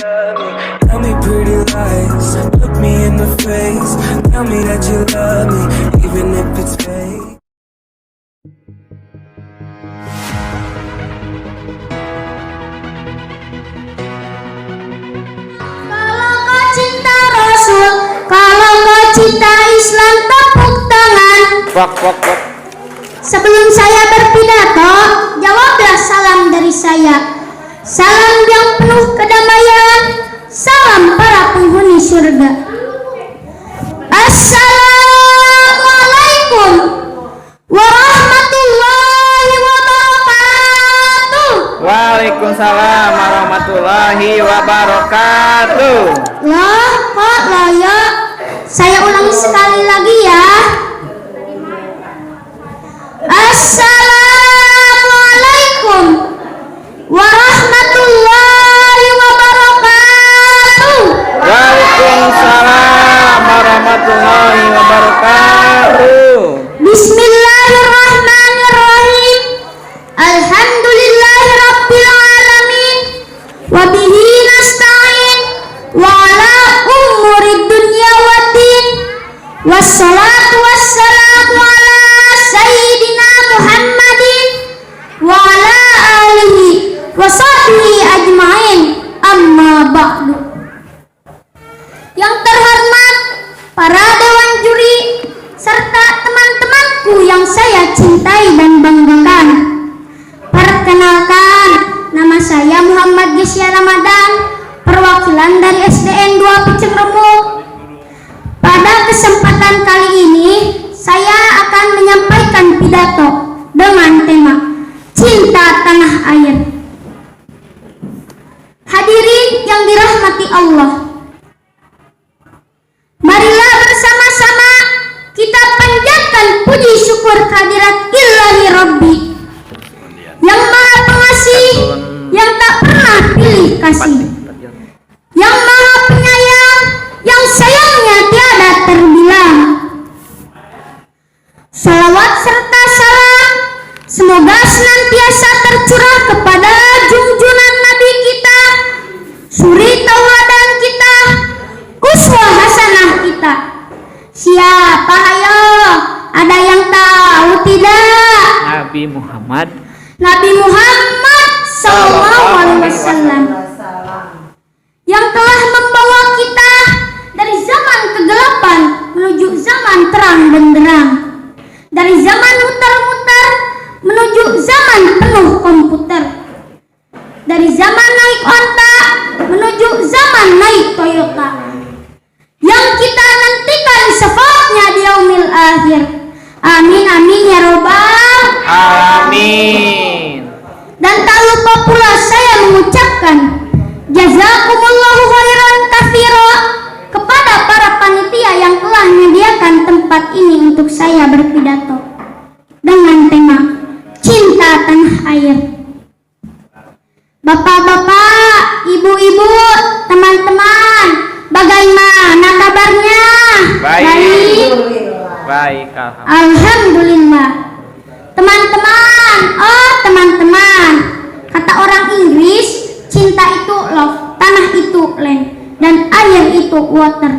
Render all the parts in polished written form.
Tell me pretty lies, look me in the face. Tell me that you love me, even if it's fake. Kalau kau cinta Rasul, kalau kau cinta Islam, tepuk tangan. Sebelum saya berpidato, jawablah salam dari saya. Salam yang penuh kedamaian, salam para penghuni surga. Assalamualaikum warahmatullahi wabarakatuh. Waalaikumsalam warahmatullahi wabarakatuh. Loh, kok loyo? Saya ulangi sekali lagi ya. Assalamualaikum warahmatullahi wabarakatuh. Waalaikumsalam warahmatullahi wabarakatuh. Bismillahirrahmanirrahim. Alhamdulillahirabbil alamin. Wa bihi nasta'in wa ala umurid dunya waddin. Wassalatu wassalamu ala sayyidina Muhammadin wa ala alihi wa sahbihi ajmain. Amma ba'du. Yang terhormat para dewan juri serta teman-temanku yang saya cintai dan banggakan. Perkenalkan, nama saya Muhammad Gisya Ramadan, perwakilan dari SDN 2 Piceng Remuk. Pada kesempatan kali ini, saya akan menyampaikan pidato dengan tema Cinta Tanah Air. Hadirin yang dirahmati Allah, marilah bersama-sama kita panjatkan puji syukur kehadirat Ilahi Rabbi yang Maha Pengasih, yang tak pernah pilih kasih, yang Maha Penyayang, yang sayangnya tiada terbilang. Salawat serta salam semoga senantiasa tercurah kepada junjungan Nabi kita, suri tauladan kita, uswah hasanah kita. Siapa hayo? Ada yang tahu tidak? Nabi Muhammad sallallahu alaihi wasallam yang telah membawa kita dari zaman kegelapan menuju zaman terang benderang, dari zaman muter-muter menuju zaman penuh komputer, dari zaman naik onta menuju zaman naik Toyota, yang kita nantikan syafaatnya di yaumil akhir. Amin amin ya robbal Amin. Dan tak lupa pula saya mengucapkan jazakumullahu khairan katsira kepada para panitia yang telah menyediakan tempat ini untuk saya berpidato dengan tema Cinta Tanah Air. Bapak-bapak, ibu-ibu, teman-teman, bagaimana kabarnya? Baik. Alhamdulillah. Teman-teman, kata orang Inggris, cinta itu love, tanah itu land, dan air itu water.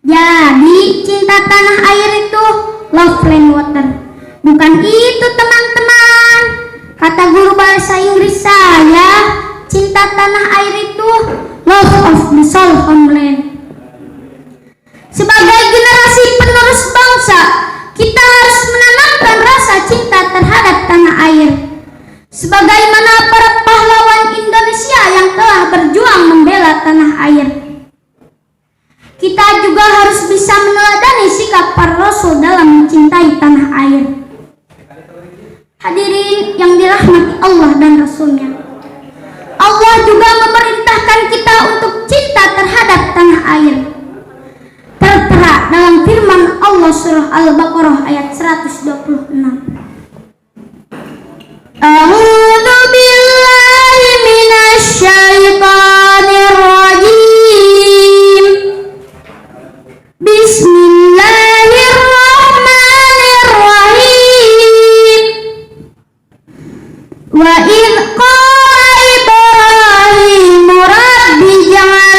Jadi cinta tanah air itu love, land, water. Bukan itu teman-teman. Kata guru bahasa Inggris saya, cinta tanah air itu love of the soul homeland. Sebagai generasi penerus bangsa, kita harus menanamkan rasa cinta terhadap tanah air. Sebagaimana para pahlawan Indonesia yang telah berjuang membela tanah air, kita juga harus bisa meneladani sikap para rasul dalam mencintai tanah air. Hadirin yang dirahmati Allah dan Rasulnya, Allah juga memerintahkan kita untuk cinta terhadap tanah air. Tertera dalam firman Allah surah Al-Baqarah ayat 126. A'udzu billahi minasy syaithanir rajim. Bismillahirrahmanirrahim. Wa idh qala Ibrahim rabbi ja'al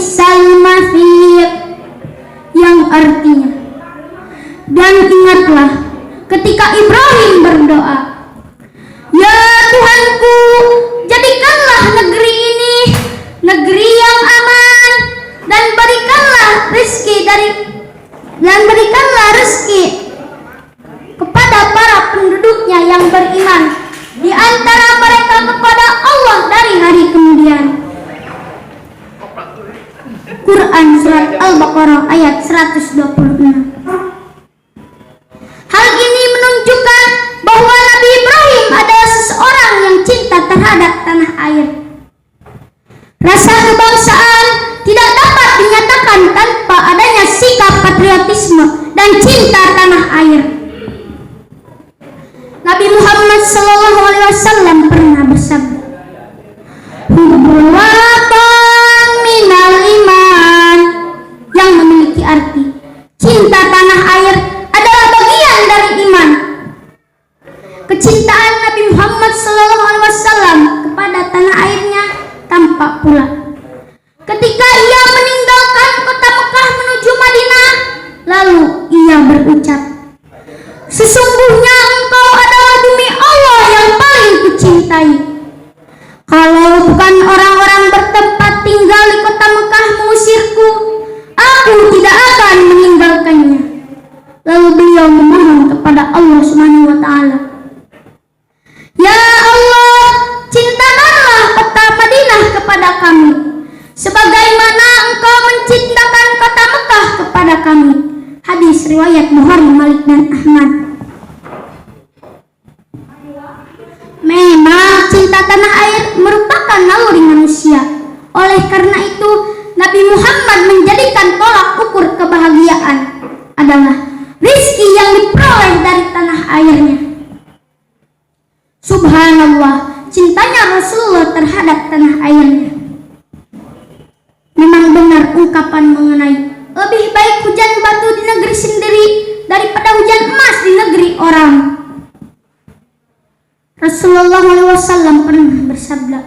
bi'sal masir, yang artinya, dan ingatlah ketika Ibrahim berdoa, ya Tuhanku, jadikanlah negeri ini negeri yang aman, dan berikanlah rezeki kepada para penduduknya yang beriman di antara mereka kepada Allah dari hari kemudian. Quran Surat Al-Baqarah ayat 126. Hal ini menunjukkan bahwa Nabi Ibrahim adalah seseorang yang cinta terhadap tanah air. Rasa kebangsaan tidak dapat dinyatakan tanpa adanya sikap patriotisme dan cinta tanah air. Nabi Muhammad SAW pernah bersabda, "Hubbul watan minal iman," yang memiliki arti cinta tanah air adalah bagian dari iman. Kecintaan Nabi Muhammad SAW kepada tanah airnya tampak pula ketika ia meninggalkan kota Mekah menuju Madinah. Lalu ia berucap, "Sesungguhnya engkau adalah bumi Allah yang paling kucintai. Kalau bukan orang-orang bertempat tinggal di kota Mekah mengusirku, aku tidak akan meninggalkannya." Lalu beliau memohon kepada Allah Subhanahu wa taala, "Ya Allah, cintakanlah kota Madinah kepada kami sebagaimana engkau mencintakan kota Mekah kepada kami." Hadis riwayat Bukhari, Malik dan Ahmad. Memang cinta tanah air merupakan naluri manusia. Oleh karena itu, Nabi Muhammad menjadikan tolak ukur kebahagiaan adalah rizki yang diperoleh dari tanah airnya. Subhanallah, cintanya Rasulullah terhadap tanah airnya. Memang benar ungkapan mengenai lebih baik hujan batu di negeri sendiri daripada hujan emas di negeri orang. Rasulullah SAW pernah bersabda,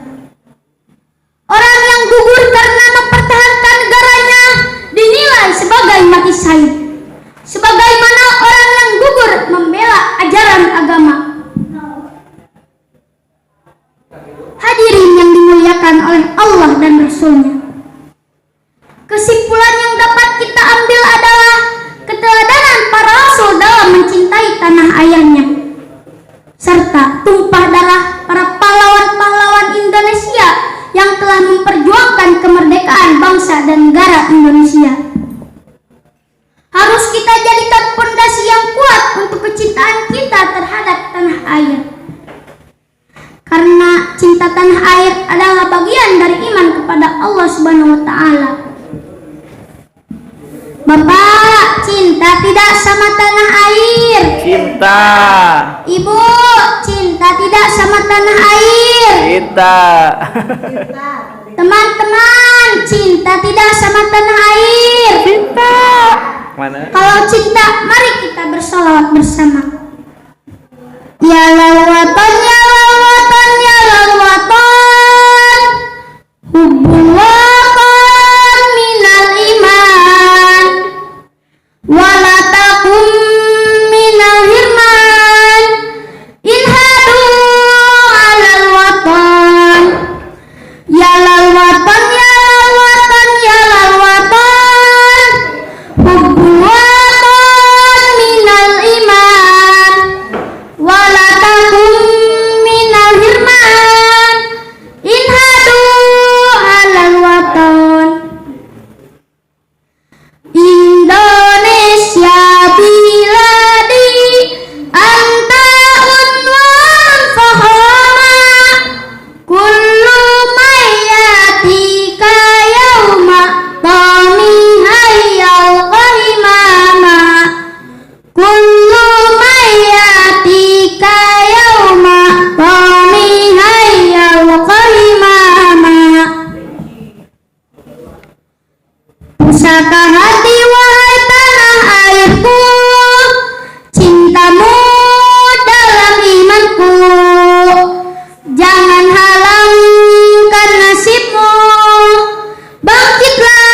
"Orang yang gugur karena mempertahankan negaranya dinilai sebagai mati syahid, sebagaimana orang yang gugur membela ajaran agama." Hadirin yang dimuliakan oleh Allah dan Rasul-Nya, kesimpulan yang dapat kita ambil adalah keteladanan para rasul dalam mencintai tanah airnya, serta tumpah darah para pahlawan-pahlawan Indonesia yang telah memperjuangkan kemerdekaan bangsa dan negara Indonesia. Harus kita jadikan fondasi yang kuat untuk kecintaan kita terhadap tanah air, karena cinta tanah air adalah bagian dari iman kepada Allah Subhanahu wa taala. Bapak, cinta tidak sama tanah air. Cinta. Ibu, cinta tidak sama tanah air. Cinta. Teman-teman, cinta tidak sama tanah air. Cinta. Mana? Kalau cinta, mari kita bersolawat bersama. Ya lawatan, ya lawatan, ya lawatan, hubbul watan minal iman, wala takum minal hirman, inhadu alal watan. Ya lawatan, ya lawatan, ya lawatan, hubbul watan minal iman, wala takum minal hirman, inhadu alal watan. Indonesia biladi anta unwan fahama, kullu mayatika yauma tami hayyal qahimama, kullu mayatika yauma tami hayyal qahimama. Pusaka hati wahai tanah airku, cintamu dalam imanku, jangan halangkan nasibmu, bangkitlah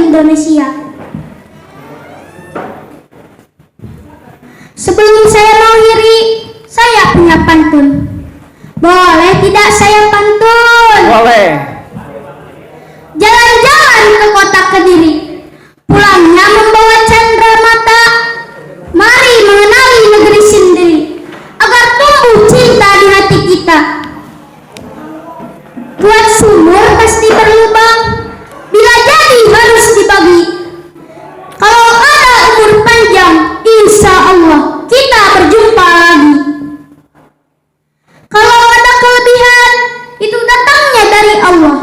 Indonesia. Sebelum saya mengakhiri, saya punya pantun. Boleh tidak saya pantun? Boleh. Jalan-jalan ke kota Kediri, pulangnya membawa candra mata. Mari mengenali negeri sendiri, agar tumbuh cinta di hati kita. Buat sumur pasti berlubang, bila jadi harus dibagi. Kalau ada umur panjang, insya Allah kita berjumpa lagi. Kalau ada kelebihan, itu datangnya dari Allah.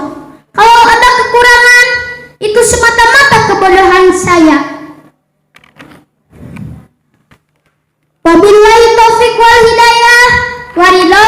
Kalau ada kekurangan, itu semata-mata kebodohan saya. Wabillahi taufiq wal hidayah. Waridho